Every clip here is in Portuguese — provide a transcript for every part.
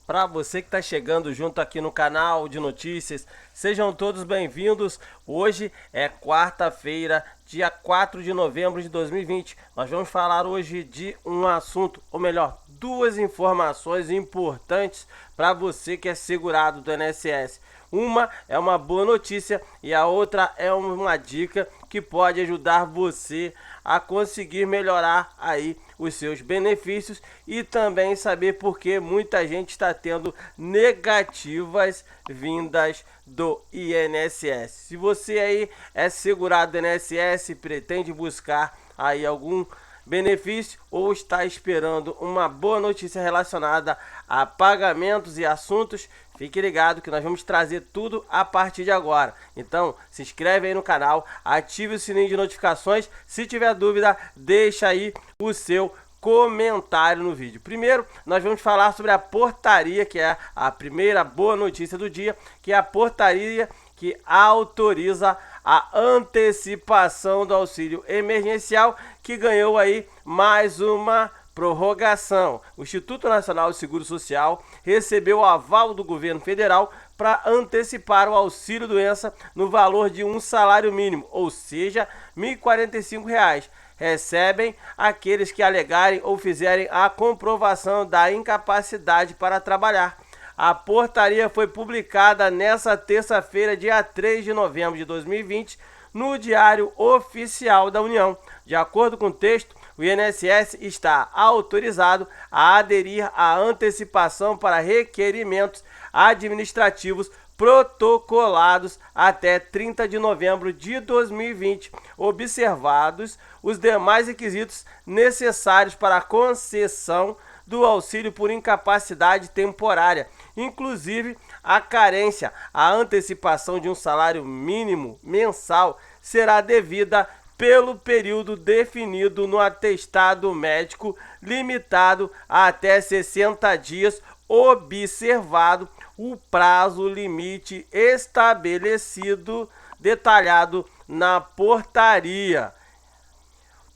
Para você que está chegando junto aqui no canal de notícias, sejam todos bem-vindos. Hoje é quarta-feira, dia 4 de novembro de 2020. Nós vamos falar hoje de um assunto, ou melhor, duas informações importantes para você que é segurado do INSS. Uma é uma boa notícia e a outra é uma dica que pode ajudar você a conseguir melhorar aí os seus benefícios e também saber por que muita gente está tendo negativas vindas do INSS. Se você aí é segurado do INSS e pretende buscar aí algum benefício ou está esperando uma boa notícia relacionada a pagamentos e assuntos, fique ligado que nós vamos trazer tudo a partir de agora. Então, se inscreve aí no canal, ative o sininho de notificações. Se tiver dúvida, deixa aí o seu comentário no vídeo. Primeiro, nós vamos falar sobre a portaria, que é a primeira boa notícia do dia, que é a portaria que autoriza a antecipação do auxílio emergencial, que ganhou aí mais uma prorrogação. O Instituto Nacional de Seguro Social recebeu o aval do governo federal para antecipar o auxílio doença no valor de um salário mínimo, ou seja, R$ 1.045. Recebem aqueles que alegarem ou fizerem a comprovação da incapacidade para trabalhar. A portaria foi publicada nesta terça-feira, dia 3 de novembro de 2020, no Diário Oficial da União. De acordo com o texto, o INSS está autorizado a aderir à antecipação para requerimentos administrativos protocolados até 30 de novembro de 2020, observados os demais requisitos necessários para a concessão do auxílio por incapacidade temporária, inclusive a carência. A antecipação de um salário mínimo mensal será devida pelo período definido no atestado médico, limitado a até 60 dias, observado o prazo limite estabelecido, detalhado na portaria.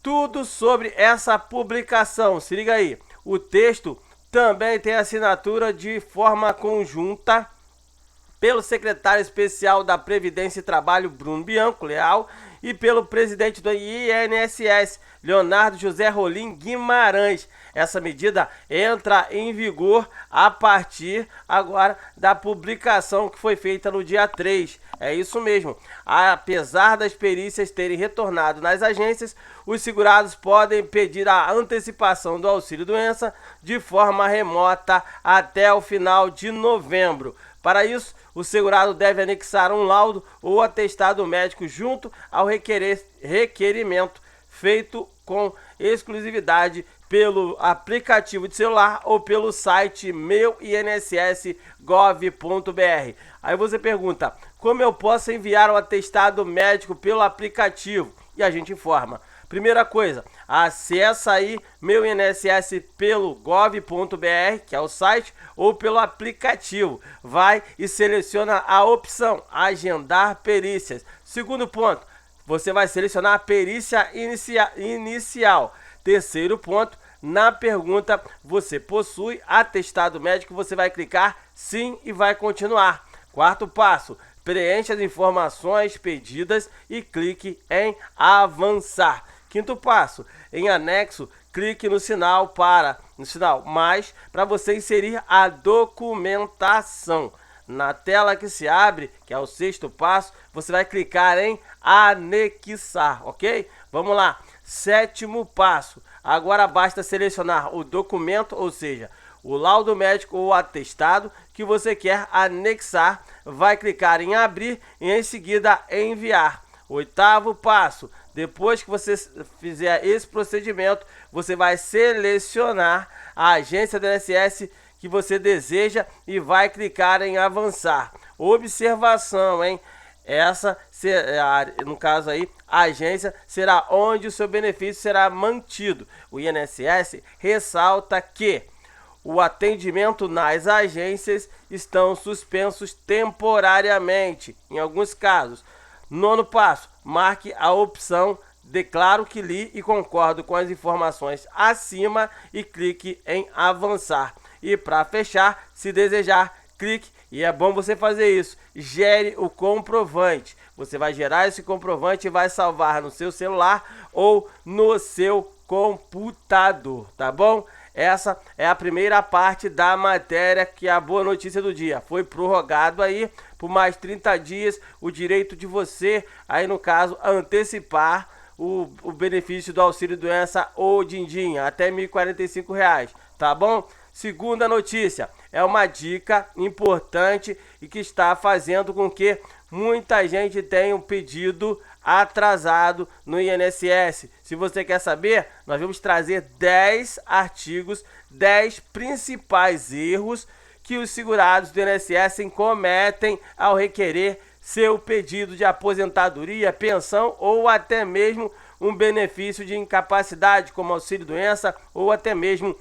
Tudo sobre essa publicação, se liga aí. O texto também tem assinatura de forma conjunta pelo secretário especial da Previdência e Trabalho, Bruno Bianco Leal, e pelo presidente do INSS, Leonardo José Rolim Guimarães. Essa medida entra em vigor a partir agora da publicação que foi feita no dia 3. É isso mesmo. Apesar das perícias terem retornado nas agências, os segurados podem pedir a antecipação do auxílio-doença de forma remota até o final de novembro. Para isso, o segurado deve anexar um laudo ou atestado médico junto ao requerimento, feito com exclusividade pelo aplicativo de celular ou pelo site meuinss.gov.br. Aí você pergunta, como eu posso enviar o atestado médico pelo aplicativo? E a gente informa. Primeira coisa, acessa aí Meu INSS pelo gov.br, que é o site, ou pelo aplicativo. Vai e seleciona a opção Agendar Perícias. Segundo ponto, você vai selecionar a perícia inicial. Terceiro ponto, na pergunta, você possui atestado médico, você vai clicar Sim e vai continuar. Quarto passo, preencha as informações pedidas e clique em Avançar. Quinto passo, em anexo, clique no sinal mais para você inserir a documentação. Na tela que se abre, que é o sexto passo, você vai clicar em anexar, ok? Vamos lá. Sétimo passo, agora basta selecionar o documento, ou seja, o laudo médico ou atestado que você quer anexar, vai clicar em abrir e em seguida enviar. Oitavo passo, depois que você fizer esse procedimento, você vai selecionar a agência do INSS que você deseja e vai clicar em avançar. Observação, hein? Essa, no caso aí, a agência será onde o seu benefício será mantido. O INSS ressalta que o atendimento nas agências estão suspensos temporariamente, em alguns casos. Nono passo, marque a opção Declaro que li e concordo com as informações acima e clique em avançar. E para fechar, se desejar, clique, e é bom você fazer isso, gere o comprovante. Você vai gerar esse comprovante e vai salvar no seu celular ou no seu computador, tá bom? Essa é a primeira parte da matéria, que é a boa notícia do dia. Foi prorrogado aí por mais 30 dias o direito de você, aí no caso, antecipar o benefício do auxílio doença ou din-din, até R$ 1.045, tá bom? Segunda notícia, é uma dica importante e que está fazendo com que muita gente tenha um pedido atrasado no INSS. Se você quer saber, nós vamos trazer 10 artigos, 10 principais erros que os segurados do INSS cometem ao requerer seu pedido de aposentadoria, pensão ou até mesmo um benefício de incapacidade, como auxílio-doença ou até mesmo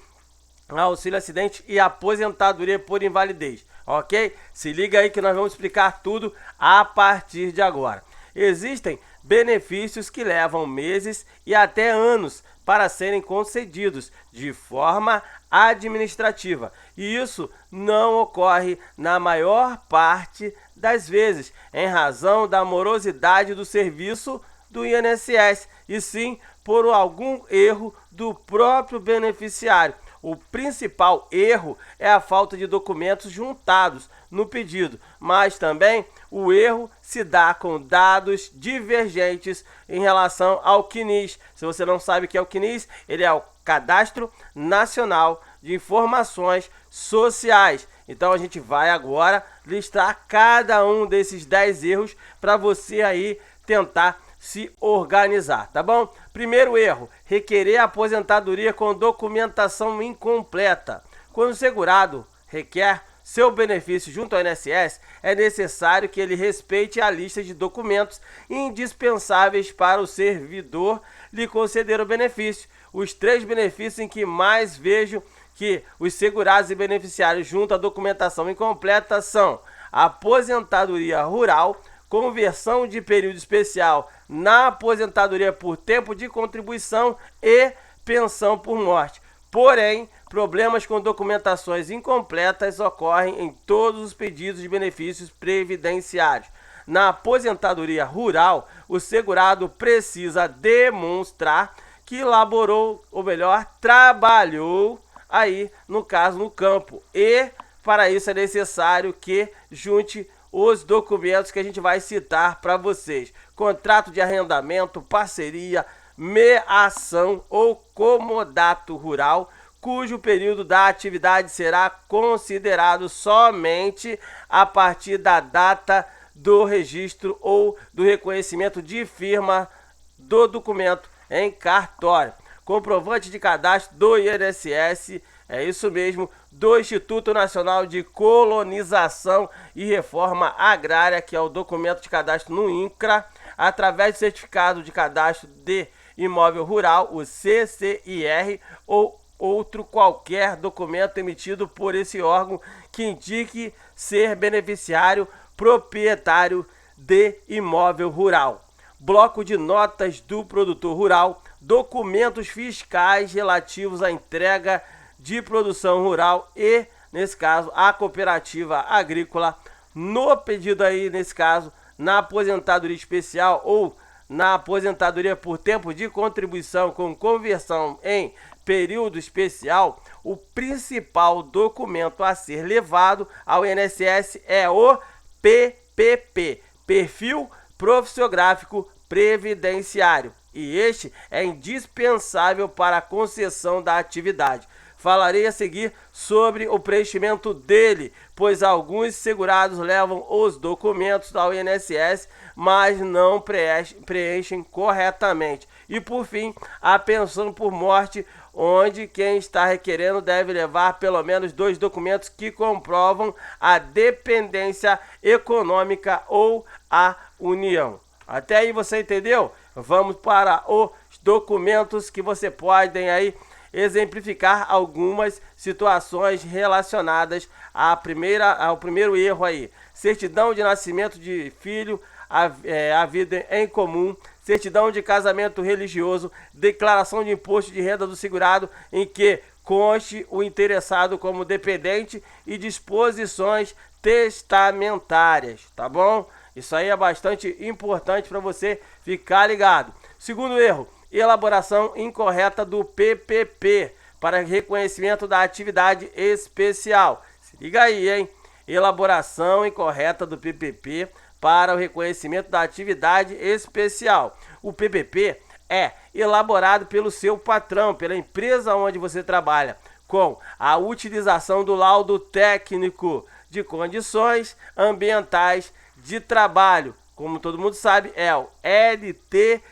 auxílio acidente e aposentadoria por invalidez, ok? Se liga aí que nós vamos explicar tudo a partir de agora. Existem benefícios que levam meses e até anos para serem concedidos de forma administrativa, e isso não ocorre na maior parte das vezes em razão da morosidade do serviço do INSS, e sim por algum erro do próprio beneficiário. O principal erro é a falta de documentos juntados no pedido, mas também o erro se dá com dados divergentes em relação ao CNIS. Se você não sabe o que é o CNIS, ele é o Cadastro Nacional de Informações Sociais. Então a gente vai agora listar cada um desses 10 erros para você aí tentar se organizar, tá bom? Primeiro erro, requerer aposentadoria com documentação incompleta. Quando o segurado requer seu benefício junto ao INSS, é necessário que ele respeite a lista de documentos indispensáveis para o servidor lhe conceder o benefício. Os 3 benefícios em que mais vejo que os segurados e beneficiários junto à documentação incompleta são aposentadoria rural, conversão de período especial na aposentadoria por tempo de contribuição e pensão por morte. Porém, problemas com documentações incompletas ocorrem em todos os pedidos de benefícios previdenciários. Na aposentadoria rural, o segurado precisa demonstrar que laborou, ou melhor, trabalhou aí, no caso, no campo. E para isso é necessário que junte os documentos que a gente vai citar para vocês: contrato de arrendamento, parceria, meação ou comodato rural, cujo período da atividade será considerado somente a partir da data do registro ou do reconhecimento de firma do documento em cartório. Comprovante de cadastro do INSS, é isso mesmo, do Instituto Nacional de Colonização e Reforma Agrária, que é o documento de cadastro no INCRA, através do certificado de cadastro de imóvel rural, o CCIR, ou outro qualquer documento emitido por esse órgão que indique ser beneficiário proprietário de imóvel rural. Bloco de notas do produtor rural, documentos fiscais relativos à entrega de produção rural e, nesse caso, a cooperativa agrícola. No pedido aí, nesse caso, na aposentadoria especial ou na aposentadoria por tempo de contribuição com conversão em período especial, o principal documento a ser levado ao INSS é o PPP, Perfil Profissiográfico Previdenciário, e este é indispensável para a concessão da atividade. Falarei a seguir sobre o preenchimento dele, pois alguns segurados levam os documentos ao INSS, mas não preenchem corretamente. E por fim, a pensão por morte, onde quem está requerendo deve levar pelo menos 2 documentos que comprovam a dependência econômica ou a união. Até aí você entendeu? Vamos para os documentos que você podem aí exemplificar algumas situações relacionadas ao primeiro erro aí. Certidão de nascimento de filho, a vida em comum, certidão de casamento religioso, declaração de imposto de renda do segurado em que conste o interessado como dependente e disposições testamentárias, tá bom? Isso aí é bastante importante para você ficar ligado. Segundo erro, elaboração incorreta do PPP para reconhecimento da atividade especial. Se liga aí, hein? Elaboração incorreta do PPP para o reconhecimento da atividade especial. O PPP é elaborado pelo seu patrão, pela empresa onde você trabalha, com a utilização do laudo técnico de condições ambientais de trabalho. Como todo mundo sabe, é o LTCA,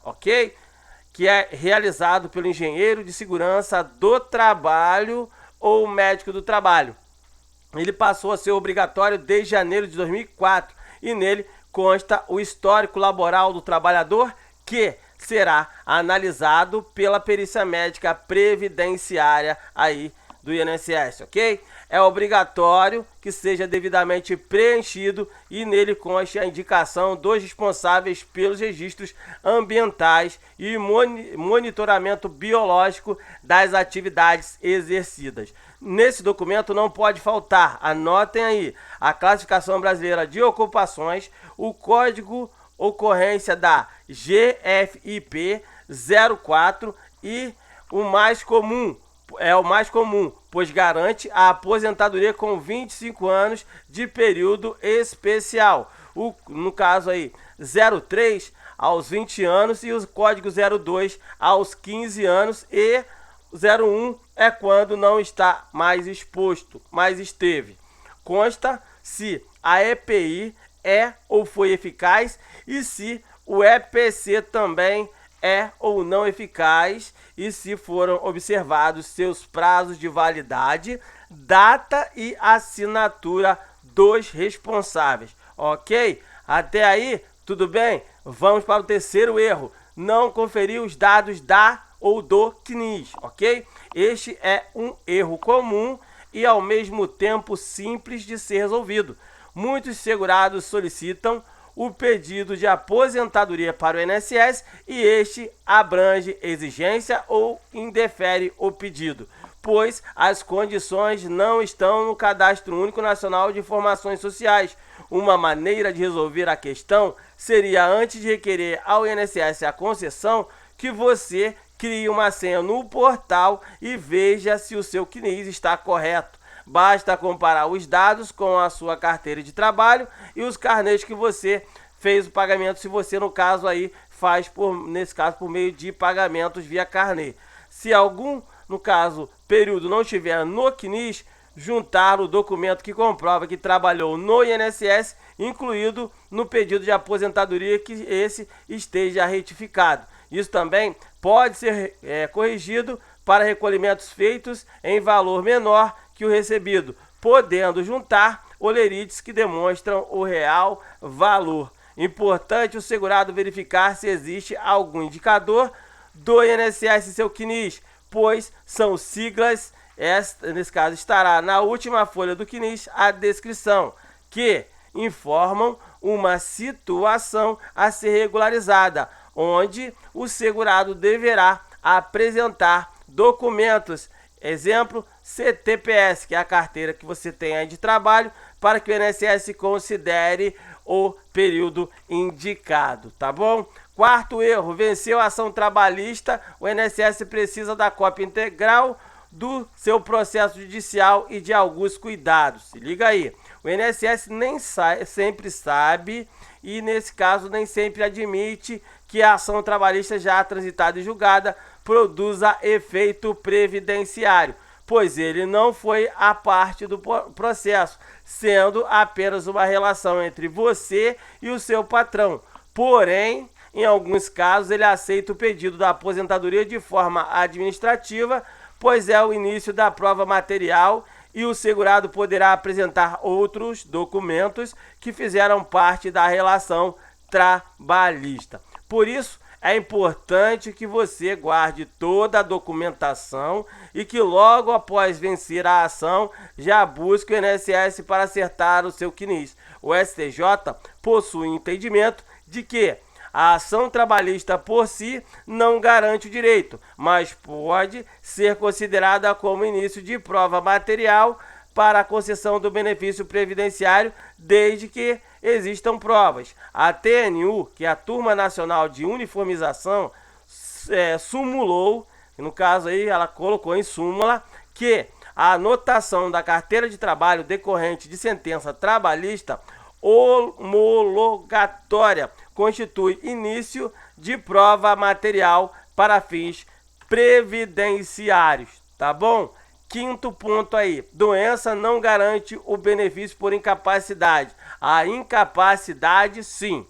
ok? Que é realizado pelo engenheiro de segurança do trabalho ou médico do trabalho. Ele passou a ser obrigatório desde janeiro de 2004 e nele consta o histórico laboral do trabalhador, que será analisado pela perícia médica previdenciária aí do INSS, ok? É obrigatório que seja devidamente preenchido e nele conste a indicação dos responsáveis pelos registros ambientais e monitoramento biológico das atividades exercidas. Nesse documento não pode faltar, anotem aí, a classificação brasileira de ocupações, o código ocorrência da GFIP 04 e o mais comum, pois garante a aposentadoria com 25 anos de período especial. No caso aí, 03 aos 20 anos e o código 02 aos 15 anos e 01 é quando não está mais exposto, mas esteve. Consta se a EPI é ou foi eficaz e se o EPC também é ou não eficaz e se foram observados seus prazos de validade, data e assinatura dos responsáveis, ok? Até aí, tudo bem? Vamos para o terceiro erro, não conferir os dados da ou do CNIS, ok? Este é um erro comum e ao mesmo tempo simples de ser resolvido. Muitos segurados solicitam o pedido de aposentadoria para o INSS e este abrange exigência ou indefere o pedido, pois as condições não estão no Cadastro Único Nacional de Informações Sociais. Uma maneira de resolver a questão seria, antes de requerer ao INSS a concessão, que você crie uma senha no portal e veja se o seu CNIS está correto. Basta comparar os dados com a sua carteira de trabalho e os carnês que você fez o pagamento, se você no caso aí faz nesse caso por meio de pagamentos via carnê. Se algum, no caso, período não estiver no CNIS, juntar o documento que comprova que trabalhou no INSS, incluído no pedido de aposentadoria, que esse esteja retificado. Isso também pode ser corrigido para recolhimentos feitos em valor menor que o recebido, podendo juntar olerites que demonstram o real valor. Importante o segurado verificar se existe algum indicador do INSS em seu CNIS, pois são siglas. Nesse caso estará na última folha do CNIS a descrição, que informam uma situação a ser regularizada, onde o segurado deverá apresentar documentos, exemplo, CTPS, que é a carteira que você tem aí de trabalho, para que o INSS considere o período indicado, tá bom? Quarto erro, venceu a ação trabalhista, o INSS precisa da cópia integral do seu processo judicial e de alguns cuidados. Se liga aí, o INSS nem sempre sabe e nesse caso nem sempre admite que a ação trabalhista já transitada e julgada produza efeito previdenciário, pois ele não foi a parte do processo, sendo apenas uma relação entre você e o seu patrão. Porém, em alguns casos, ele aceita o pedido da aposentadoria de forma administrativa, pois é o início da prova material e o segurado poderá apresentar outros documentos que fizeram parte da relação trabalhista. Por isso, é importante que você guarde toda a documentação e que logo após vencer a ação, já busque o INSS para acertar o seu CNIS. O STJ possui entendimento de que a ação trabalhista por si não garante o direito, mas pode ser considerada como início de prova material para a concessão do benefício previdenciário, desde que existam provas. A TNU, que é a Turma Nacional de Uniformização, sumulou, no caso aí ela colocou em súmula, que a anotação da carteira de trabalho decorrente de sentença trabalhista homologatória constitui início de prova material para fins previdenciários, tá bom? Quinto ponto aí, doença não garante o benefício por incapacidade. A incapacidade, sim.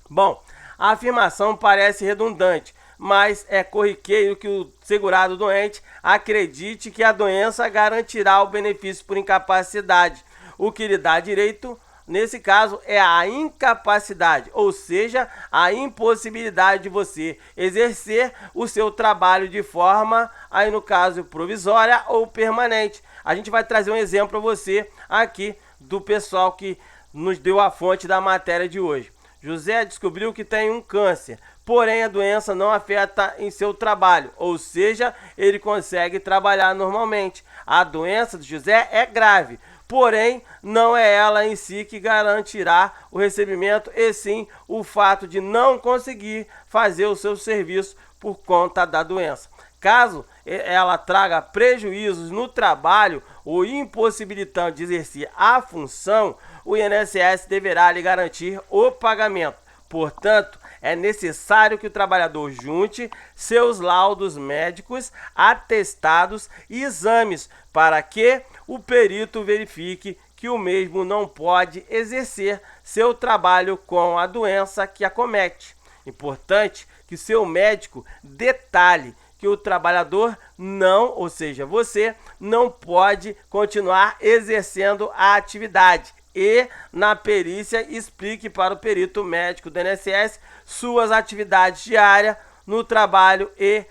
Bom, a afirmação parece redundante, mas é corriqueiro que o segurado doente acredite que a doença garantirá o benefício por incapacidade. O que lhe dá direito, nesse caso, é a incapacidade, ou seja, a impossibilidade de você exercer o seu trabalho de forma, aí no caso, provisória ou permanente. A gente vai trazer um exemplo para você aqui do pessoal que nos deu a fonte da matéria de hoje. José descobriu que tem um câncer, porém a doença não afeta em seu trabalho, ou seja, ele consegue trabalhar normalmente. A doença de José é grave, porém não é ela em si que garantirá o recebimento, e sim o fato de não conseguir fazer o seu serviço por conta da doença. Caso ela traga prejuízos no trabalho ou impossibilitando de exercer a função, o INSS deverá lhe garantir o pagamento. Portanto, é necessário que o trabalhador junte seus laudos médicos, atestados e exames para que o perito verifique que o mesmo não pode exercer seu trabalho com a doença que acomete. Importante que seu médico detalhe que o trabalhador não, ou seja, você não pode continuar exercendo a atividade. E na perícia explique para o perito médico do INSS suas atividades diárias no trabalho e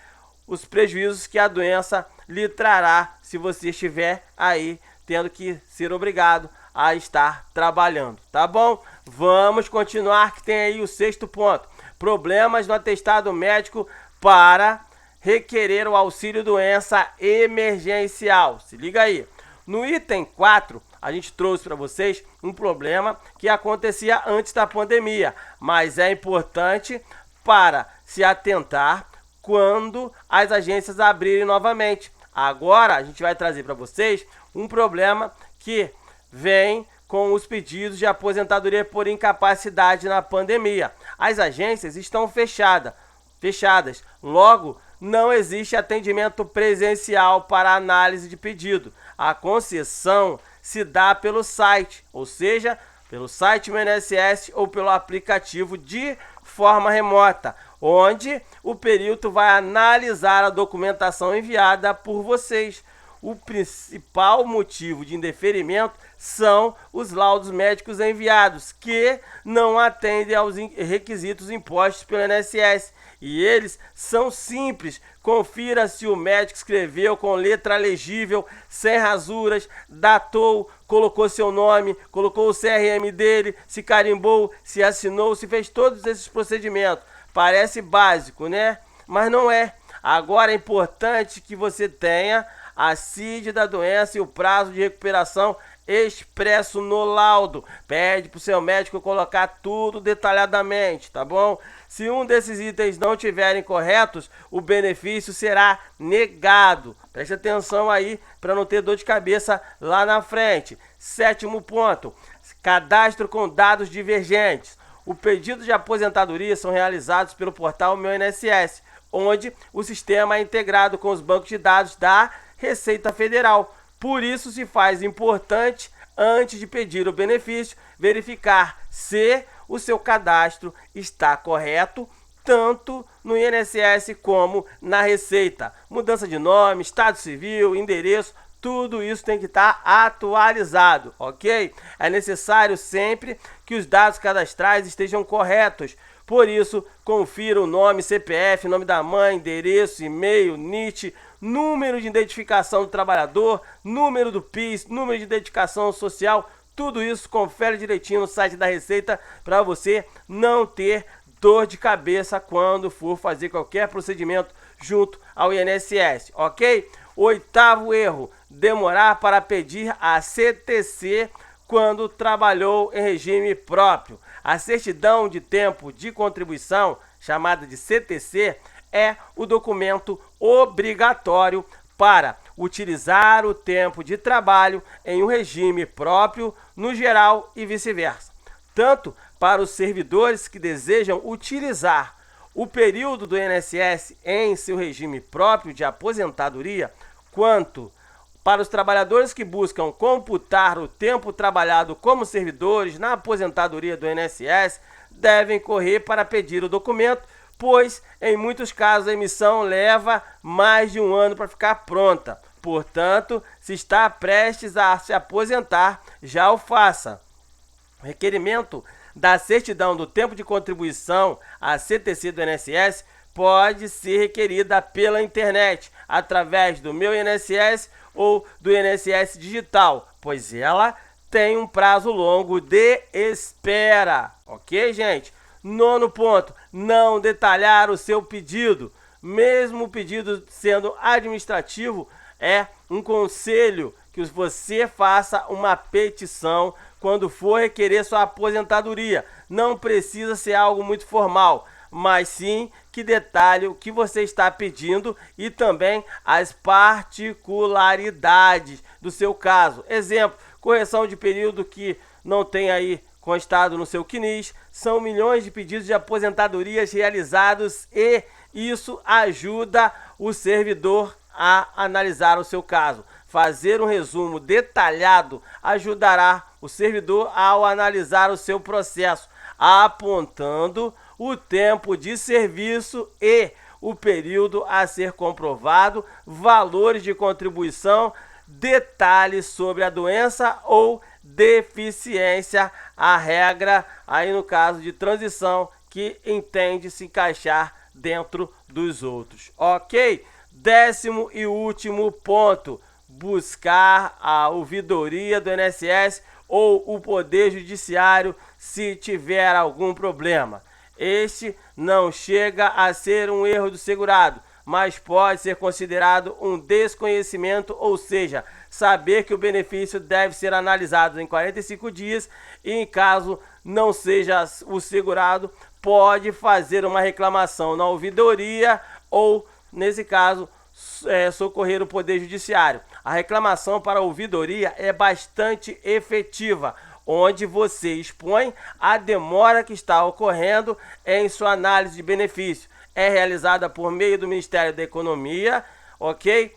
os prejuízos que a doença lhe trará se você estiver aí tendo que ser obrigado a estar trabalhando, tá bom? Vamos continuar, que tem aí o sexto ponto. Problemas no atestado médico para requerer o auxílio doença emergencial. Se liga aí. No item 4, a gente trouxe para vocês um problema que acontecia antes da pandemia, mas é importante para se atentar quando as agências abrirem novamente. Agora a gente vai trazer para vocês um problema que vem com os pedidos de aposentadoria por incapacidade na pandemia. As agências estão fechadas, logo não existe atendimento presencial para análise de pedido. A concessão se dá pelo site, ou seja, pelo site do INSS ou pelo aplicativo de forma remota, onde o perito vai analisar a documentação enviada por vocês. O principal motivo de indeferimento são os laudos médicos enviados, que não atendem aos requisitos impostos pelo INSS. E eles são simples. Confira se o médico escreveu com letra legível, sem rasuras, datou, colocou seu nome, colocou o CRM dele, se carimbou, se assinou, se fez todos esses procedimentos. Parece básico, né? Mas não é. Agora é importante que você tenha a CID da doença e o prazo de recuperação expresso no laudo. Pede para o seu médico colocar tudo detalhadamente, tá bom? Se um desses itens não estiverem corretos, o benefício será negado. Preste atenção aí para não ter dor de cabeça lá na frente. Sétimo ponto, cadastro com dados divergentes. O pedido de aposentadoria são realizados pelo portal Meu INSS, onde o sistema é integrado com os bancos de dados da Receita Federal. Por isso se faz importante, antes de pedir o benefício, verificar se o seu cadastro está correto, tanto no INSS como na Receita. Mudança de nome, estado civil, endereço, tudo isso tem que estar atualizado, ok? É necessário sempre que os dados cadastrais estejam corretos. Por isso, confira o nome, CPF, nome da mãe, endereço, e-mail, NIT, número de identificação do trabalhador, número do PIS, número de identificação social. Tudo isso confere direitinho no site da Receita para você não ter dor de cabeça quando for fazer qualquer procedimento junto ao INSS, ok? Oitavo erro, demorar para pedir a CTC quando trabalhou em regime próprio. A certidão de tempo de contribuição, chamada de CTC, é o documento obrigatório para utilizar o tempo de trabalho em um regime próprio, no geral e vice-versa. Tanto para os servidores que desejam utilizar o período do INSS em seu regime próprio de aposentadoria, quanto para os trabalhadores que buscam computar o tempo trabalhado como servidores na aposentadoria do INSS, devem correr para pedir o documento, pois em muitos casos a emissão leva mais de um ano para ficar pronta. Portanto, se está prestes a se aposentar, já o faça. O requerimento da certidão do tempo de contribuição à CTC do INSS pode ser requerida pela internet, através do Meu INSS ou do INSS Digital, pois ela tem um prazo longo de espera. Ok, gente? Nono ponto, não detalhar o seu pedido. Mesmo o pedido sendo administrativo, é um conselho que você faça uma petição quando for requerer sua aposentadoria. Não precisa ser algo muito formal, mas sim que detalhe o que você está pedindo e também as particularidades do seu caso. Exemplo, correção de período que não tem aí constado no seu CNIS. São milhões de pedidos de aposentadorias realizados e isso ajuda o servidor a analisar o seu caso. Fazer um resumo detalhado ajudará o servidor ao analisar o seu processo, apontando o tempo de serviço e o período a ser comprovado, valores de contribuição, detalhes sobre a doença ou deficiência, a regra aí no caso de transição que entende se encaixar dentro dos outros, ok? 10º e último ponto, buscar a ouvidoria do INSS ou o Poder Judiciário se tiver algum problema. Este não chega a ser um erro do segurado, mas pode ser considerado um desconhecimento, ou seja, saber que o benefício deve ser analisado em 45 dias e, em caso não seja o segurado, pode fazer uma reclamação na ouvidoria ou, nesse caso, socorrer o Poder Judiciário. A reclamação para a ouvidoria é bastante efetiva, onde você expõe a demora que está ocorrendo em sua análise de benefício. É realizada por meio do Ministério da Economia, ok?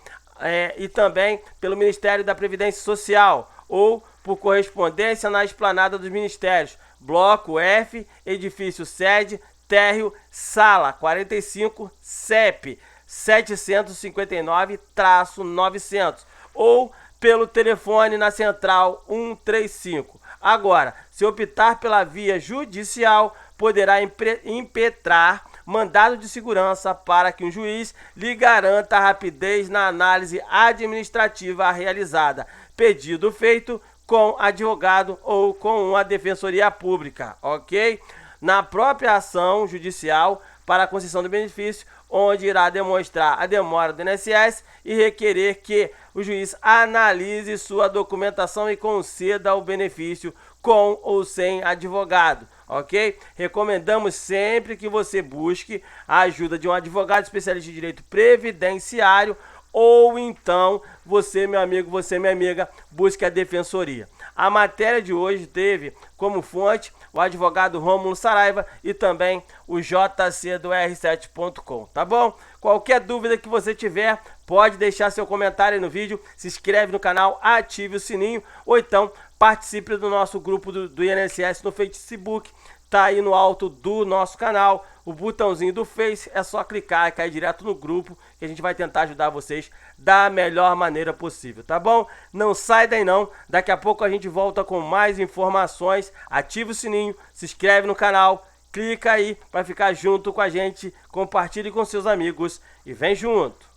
E também pelo Ministério da Previdência Social ou por correspondência na esplanada dos ministérios. Bloco F, edifício sede, térreo, sala 45, CEP 759-900 ou pelo telefone na central 135. Agora, se optar pela via judicial, poderá impetrar mandado de segurança para que um juiz lhe garanta a rapidez na análise administrativa realizada. Pedido feito com advogado ou com uma defensoria pública, ok? Na própria ação judicial para a concessão do benefício, onde irá demonstrar a demora do INSS e requerer que o juiz analise sua documentação e conceda o benefício com ou sem advogado, ok? Recomendamos sempre que você busque a ajuda de um advogado especialista em direito previdenciário ou então você, meu amigo, você, minha amiga, busque a defensoria. A matéria de hoje teve como fonte o advogado Rômulo Saraiva e também o JC do R7.com, tá bom? Qualquer dúvida que você tiver, pode deixar seu comentário aí no vídeo, se inscreve no canal, ative o sininho ou então participe do nosso grupo do INSS no Facebook, tá aí no alto do nosso canal, o botãozinho do Face, é só clicar e cair direto no grupo que a gente vai tentar ajudar vocês da melhor maneira possível, tá bom? Não sai daí não, daqui a pouco a gente volta com mais informações, ativa o sininho, se inscreve no canal, clica aí para ficar junto com a gente, compartilhe com seus amigos e vem junto!